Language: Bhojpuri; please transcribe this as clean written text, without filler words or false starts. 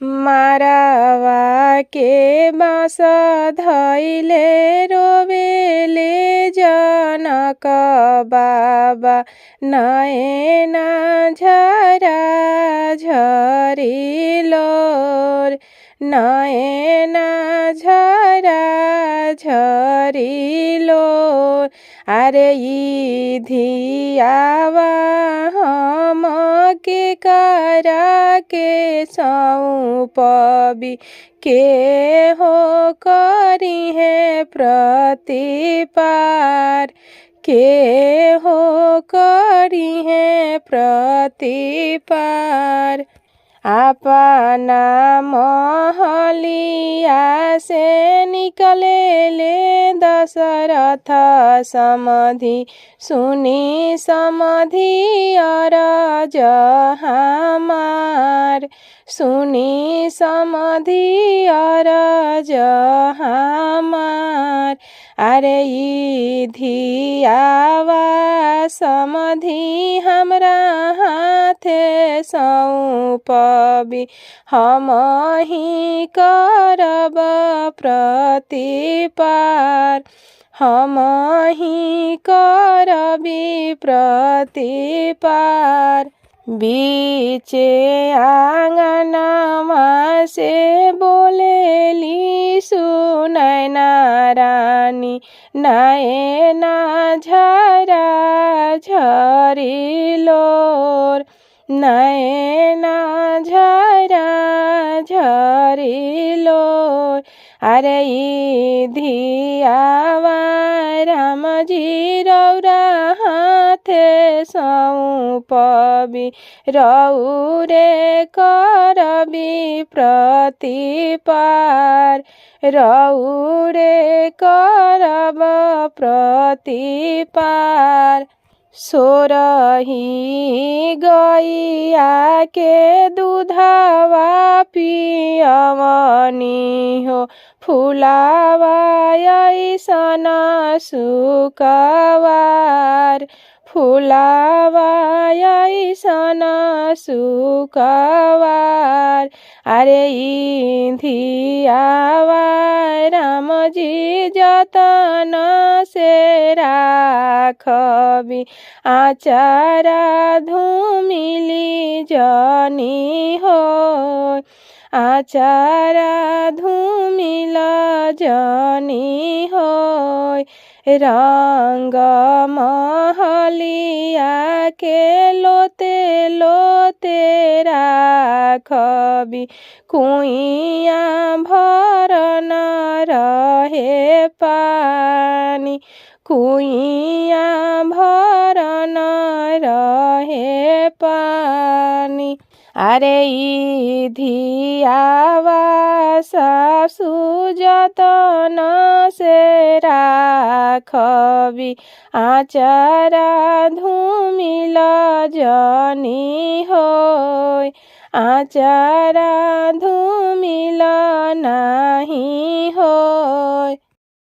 मारावा के बाँस धैले रोवेले जनक बाबा नयना झरा झरिलोर नयना झरा झरिलोर अरे ई धियावा हम के करा के सौंपबी के हो करी है प्रतिपार के हो करी है प्रतिपार अपना महलिया से निकले ले दशरथ समधि सुनी समधि अरज हमार सुनी समधि अरज हमार अरे ई धियावा समधि हमरा हाथे सौंपबी हम ही करब प्रतिपार हम ही करबी प्रतिपार बीचे आंगनमा से बोलेली सुनैना रानी नयना झरा झरिलोर नयना झरा झरिलोर अरे ई धियावा रामजी रौरा हाथे सौंपबी रौरे करबी प्रतिपार रौरे करब प्रतिपार सोरही गैया के दूधवा पियवनी हो फुलावा ऐसन सुकवार फुलावा ऐसन सुकवार अरे ई धियावा रामजी जतन से राखबी आचारा धूमिली जनी हो आचारा धूमिल जनी हो रंग महलिया के लोते लोते राखबी कुइया भर न रहे पानी कुइया भर न रहे पानी अरे ई धियावा सासु जतन से राखबी आचारा धूमिल जनी होय आचारा धूमिल नाही होय।